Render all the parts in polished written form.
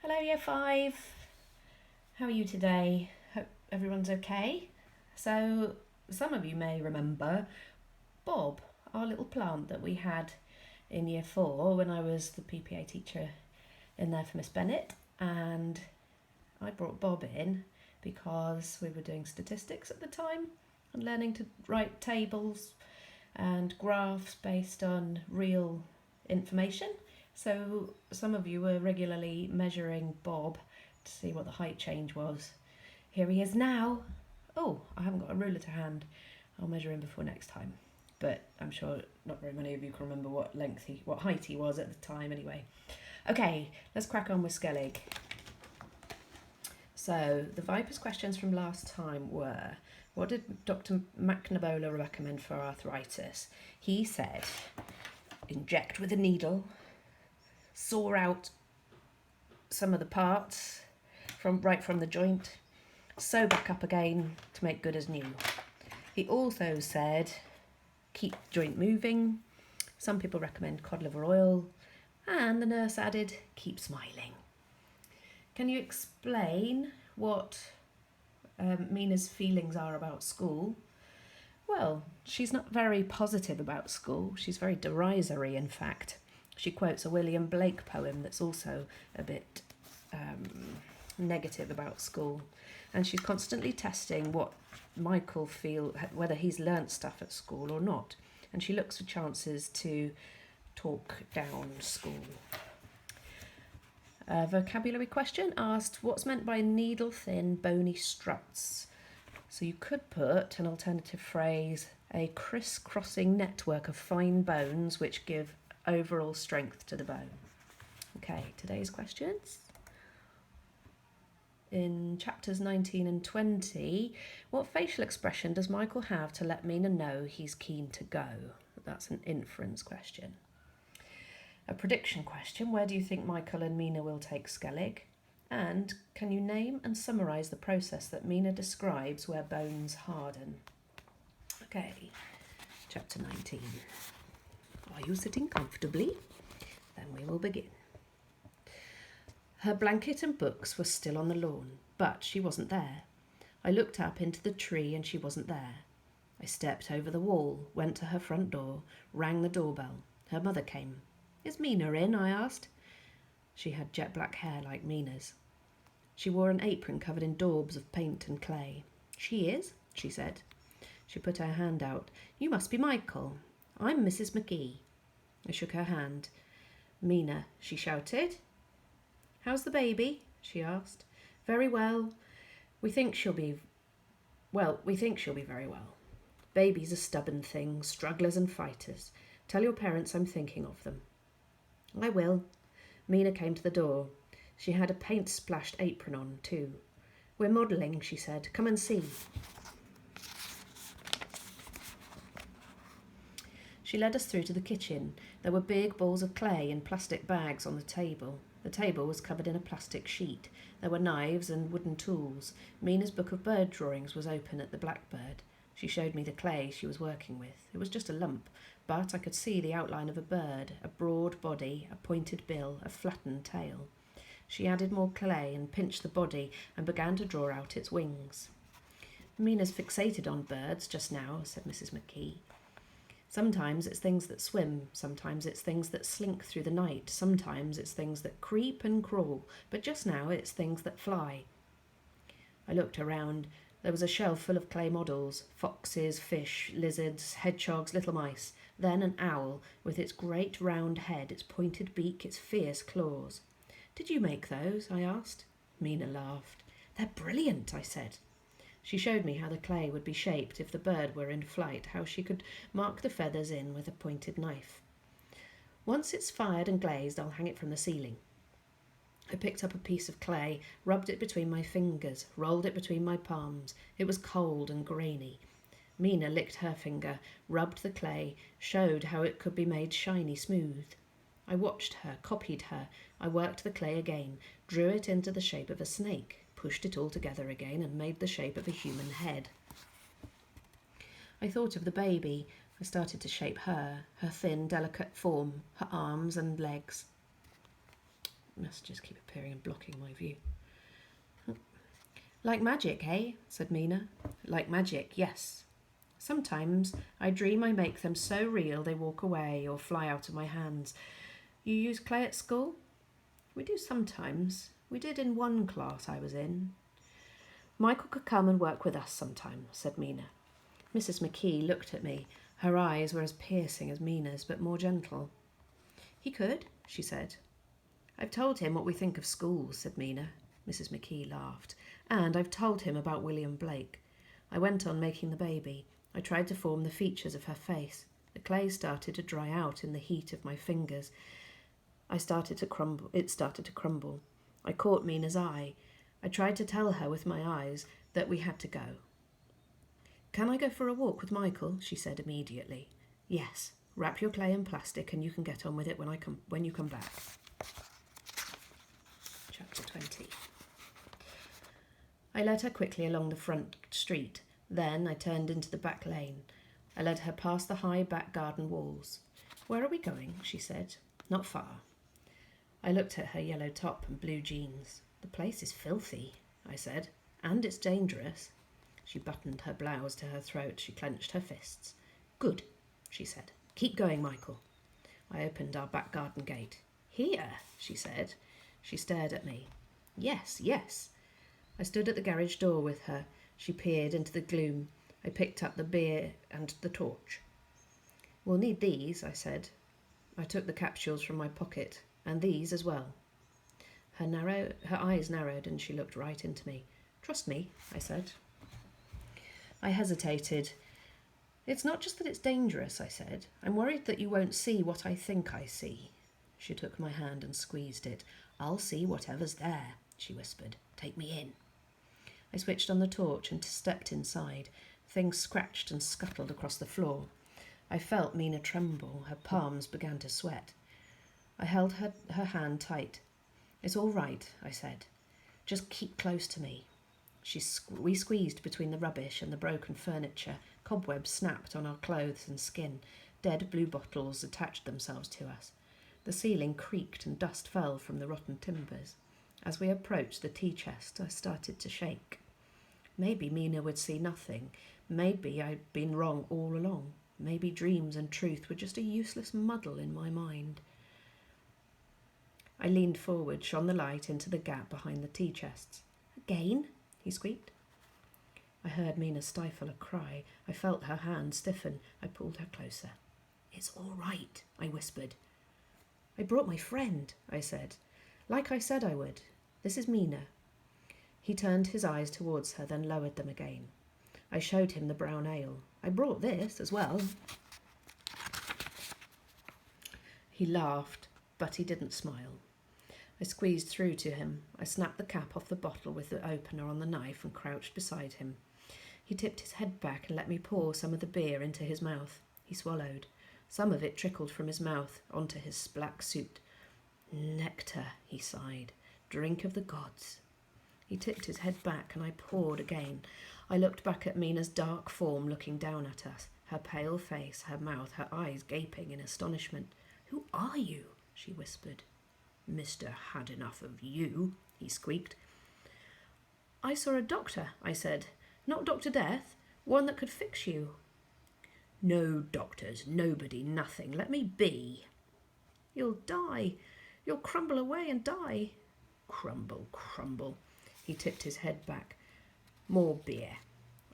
Hello, Year 5. How are you today? Hope everyone's okay. So, some of you may remember Bob, our little plant that we had in Year 4 when I was the PPA teacher in there for Miss Bennett. And I brought Bob in because we were doing statistics at the time and learning to write tables and graphs based on real information. So some of you were regularly measuring Bob to see what the height change was. Here he is now. Oh, I haven't got a ruler to hand. I'll measure him before next time. But I'm sure not very many of you can remember what height he was at the time anyway. Okay, let's crack on with Skellig. So the Vipers questions from last time were, what did Dr. McNabola recommend for arthritis? He said, inject with a needle, saw out some of the parts right from the joint, sew back up again to make good as new. He also said keep the joint moving. Some people recommend cod liver oil, and the nurse added keep smiling. Can you explain what Mina's feelings are about school? Well, she's not very positive about school. She's very derisory, in fact. She quotes a William Blake poem that's also a bit negative about school. And she's constantly testing what Michael whether he's learnt stuff at school or not. And she looks for chances to talk down school. A vocabulary question asked, what's meant by needle-thin bony struts? So you could put an alternative phrase, a criss-crossing network of fine bones which give overall strength to the bone. Okay, today's questions. In chapters 19 and 20, what facial expression does Michael have to let Mina know he's keen to go? That's an inference question. A prediction question, where do you think Michael and Mina will take Skellig? And can you name and summarise the process that Mina describes where bones harden? Okay, chapter 19. Are you sitting comfortably? Then we will begin. Her blanket and books were still on the lawn, but she wasn't there. I looked up into the tree and she wasn't there. I stepped over the wall, went to her front door, rang the doorbell. Her mother came. Is Mina in? I asked. She had jet black hair like Mina's. She wore an apron covered in daubs of paint and clay. She is, she said. She put her hand out. You must be Michael. I'm Mrs. McGee. I shook her hand. Mina, she shouted. How's the baby? She asked. Very well. We think she'll be very well. Babies are stubborn things, strugglers and fighters. Tell your parents I'm thinking of them. I will. Mina came to the door. She had a paint-splashed apron on, too. We're modelling, she said. Come and see. She led us through to the kitchen. There were big balls of clay in plastic bags on the table. The table was covered in a plastic sheet. There were knives and wooden tools. Mina's book of bird drawings was open at the blackbird. She showed me the clay she was working with. It was just a lump, but I could see the outline of a bird, a broad body, a pointed bill, a flattened tail. She added more clay and pinched the body and began to draw out its wings. Mina's fixated on birds just now, said Mrs. McKee. Sometimes it's things that swim, sometimes it's things that slink through the night, sometimes it's things that creep and crawl, but just now it's things that fly. I looked around. There was a shelf full of clay models, foxes, fish, lizards, hedgehogs, little mice, then an owl with its great round head, its pointed beak, its fierce claws. Did you make those? I asked. Mina laughed. They're brilliant, I said. She showed me how the clay would be shaped if the bird were in flight, how she could mark the feathers in with a pointed knife. Once it's fired and glazed, I'll hang it from the ceiling. I picked up a piece of clay, rubbed it between my fingers, rolled it between my palms. It was cold and grainy. Mina licked her finger, rubbed the clay, showed how it could be made shiny smooth. I watched her, copied her. I worked the clay again, drew it into the shape of a snake, pushed it all together again and made the shape of a human head. I thought of the baby. I started to shape her thin, delicate form, her arms and legs. Messages keep appearing and blocking my view. Like magic, eh? Said Mina. Like magic, yes. Sometimes I dream I make them so real they walk away or fly out of my hands. You use clay at school? We do sometimes. We did in one class I was in. Michael could come and work with us sometime, said Mina. Mrs. McKee looked at me. Her eyes were as piercing as Mina's, but more gentle. He could, she said. I've told him what we think of schools, said Mina. Mrs. McKee laughed. And I've told him about William Blake. I went on making the baby. I tried to form the features of her face. The clay started to dry out in the heat of my fingers. It started to crumble. I caught Mina's eye. I tried to tell her with my eyes that we had to go. Can I go for a walk with Michael? She said immediately. Yes. Wrap your clay in plastic and you can get on with it when you come back. Chapter 20. I led her quickly along the front street. Then I turned into the back lane. I led her past the high back garden walls. Where are we going? She said. Not far. I looked at her yellow top and blue jeans. The place is filthy, I said, and it's dangerous. She buttoned her blouse to her throat. She clenched her fists. Good, she said. Keep going, Michael. I opened our back garden gate. Here, she said. She stared at me. Yes, yes. I stood at the garage door with her. She peered into the gloom. I picked up the beer and the torch. We'll need these, I said. I took the capsules from my pocket, and these as well. Her eyes narrowed and she looked right into me. Trust me, I said. I hesitated. It's not just that it's dangerous, I said. I'm worried that you won't see what I think I see. She took my hand and squeezed it. I'll see whatever's there, she whispered. Take me in. I switched on the torch and stepped inside. Things scratched and scuttled across the floor. I felt Mina tremble. Her palms began to sweat. I held her hand tight. It's all right, I said. Just keep close to me. We squeezed between the rubbish and the broken furniture. Cobwebs snapped on our clothes and skin. Dead blue bottles attached themselves to us. The ceiling creaked and dust fell from the rotten timbers. As we approached the tea chest, I started to shake. Maybe Mina would see nothing. Maybe I'd been wrong all along. Maybe dreams and truth were just a useless muddle in my mind. I leaned forward, shone the light into the gap behind the tea chests. Again? He squeaked. I heard Mina stifle a cry. I felt her hand stiffen. I pulled her closer. It's all right, I whispered. I brought my friend, I said. Like I said I would. This is Mina. He turned his eyes towards her, then lowered them again. I showed him the brown ale. I brought this as well. He laughed, but he didn't smile. I squeezed through to him. I snapped the cap off the bottle with the opener on the knife and crouched beside him. He tipped his head back and let me pour some of the beer into his mouth. He swallowed. Some of it trickled from his mouth onto his black suit. Nectar, he sighed. Drink of the gods. He tipped his head back and I poured again. I looked back at Mina's dark form looking down at us, her pale face, her mouth, her eyes gaping in astonishment. Who are you? She whispered. Mr. Had enough of you, he squeaked. I saw a doctor, I said. Not Dr. Death, one that could fix you. No doctors, nobody, nothing. Let me be. You'll die. You'll crumble away and die. Crumble, crumble. He tipped his head back. More beer.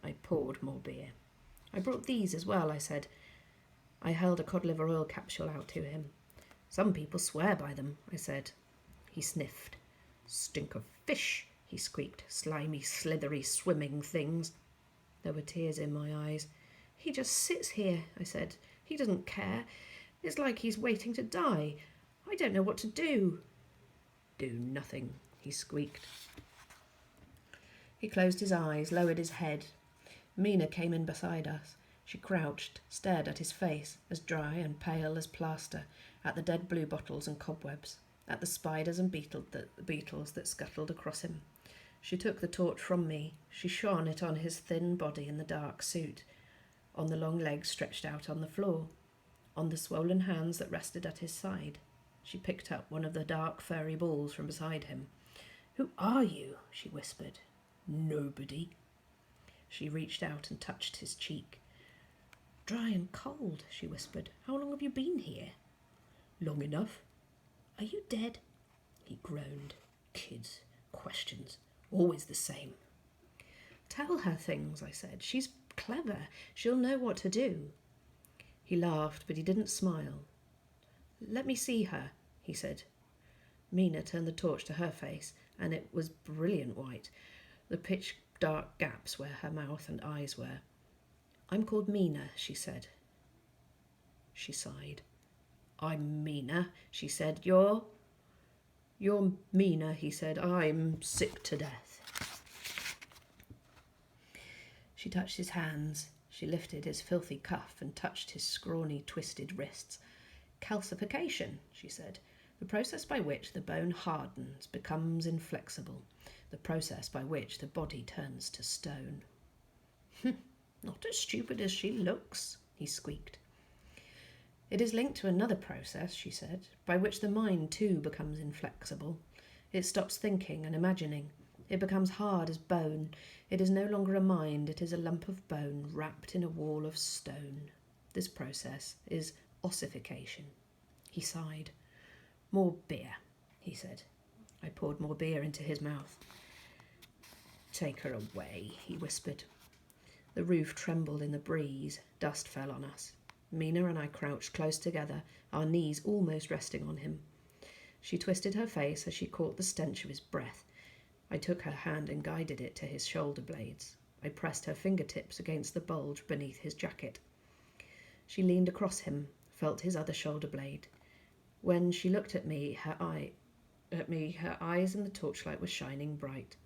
I poured more beer. I brought these as well, I said. I held a cod liver oil capsule out to him. Some people swear by them, I said. He sniffed. Stink of fish, he squeaked. Slimy, slithery, swimming things. There were tears in my eyes. He just sits here, I said. He doesn't care. It's like he's waiting to die. I don't know what to do. Do nothing, he squeaked. He closed his eyes, lowered his head. Mina came in beside us. She crouched, stared at his face, as dry and pale as plaster, at the dead blue bottles and cobwebs, at the spiders and beetles that scuttled across him. She took the torch from me. She shone it on his thin body in the dark suit, on the long legs stretched out on the floor, on the swollen hands that rested at his side. She picked up one of the dark furry balls from beside him. "Who are you?" she whispered. "Nobody." She reached out and touched his cheek. "Dry and cold," she whispered. "How long have you been here?" "Long enough." "Are you dead?" He groaned. "Kids. Questions. Always the same." "Tell her things," I said. "She's clever. She'll know what to do." He laughed, but he didn't smile. "Let me see her," he said. Mina turned the torch to her face, and it was brilliant white, the pitch-dark gaps where her mouth and eyes were. "I'm called Mina," she said. She sighed. "I'm Mina," she said. You're Mina," he said. "I'm sick to death." She touched his hands. She lifted his filthy cuff and touched his scrawny, twisted wrists. "Calcification," she said. "The process by which the bone hardens, becomes inflexible. The process by which the body turns to stone." "Not as stupid as she looks," he squeaked. "It is linked to another process," she said, "by which the mind too becomes inflexible. It stops thinking and imagining. It becomes hard as bone. It is no longer a mind, it is a lump of bone wrapped in a wall of stone. This process is ossification." He sighed. "More beer," he said. I poured more beer into his mouth. "Take her away," he whispered. The roof trembled in the breeze. Dust fell on us. Mina and I crouched close together, our knees almost resting on him. She twisted her face as she caught the stench of his breath. I took her hand and guided it to his shoulder blades. I pressed her fingertips against the bulge beneath his jacket. She leaned across him, felt his other shoulder blade. When she looked at me, her eyes in the torchlight were shining bright.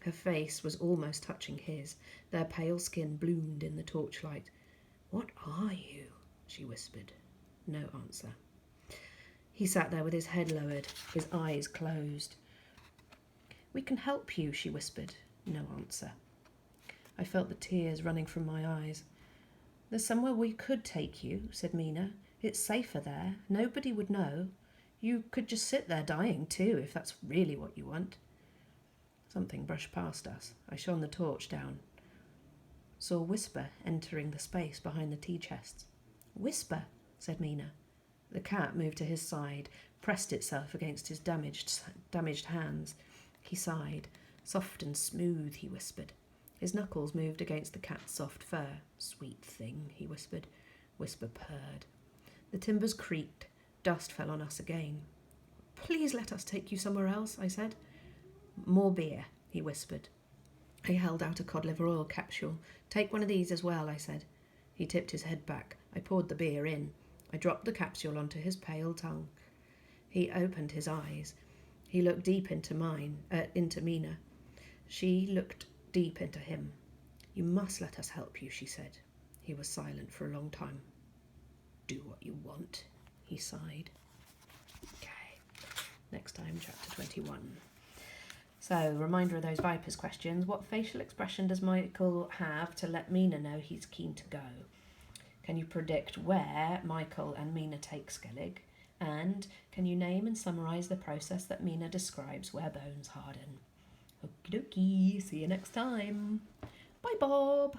Her face was almost touching his. Their pale skin bloomed in the torchlight. "What are you?" she whispered. No answer. He sat there with his head lowered, his eyes closed. "We can help you," she whispered. No answer. I felt the tears running from my eyes. "There's somewhere we could take you," said Mina. "It's safer there. Nobody would know. You could just sit there dying too, if that's really what you want." Something brushed past us. I shone the torch down. Saw Whisper entering the space behind the tea chests. "Whisper," said Mina. The cat moved to his side, pressed itself against his damaged hands. He sighed. "Soft and smooth," he whispered. His knuckles moved against the cat's soft fur. "Sweet thing," he whispered. Whisper purred. The timbers creaked. Dust fell on us again. "Please let us take you somewhere else," I said. "More beer," he whispered. I held out a cod liver oil capsule. "Take one of these as well," I said. He tipped his head back. I poured the beer in. I dropped the capsule onto his pale tongue. He opened his eyes. He looked deep into Mina. She looked deep into him. "You must let us help you," she said. He was silent for a long time. "Do what you want," he sighed. Okay, next time, chapter 21. So, reminder of those Vipers questions. What facial expression does Michael have to let Mina know he's keen to go? Can you predict where Michael and Mina take Skellig? And can you name and summarise the process that Mina describes where bones harden? Okie dokie, see you next time. Bye, Bob.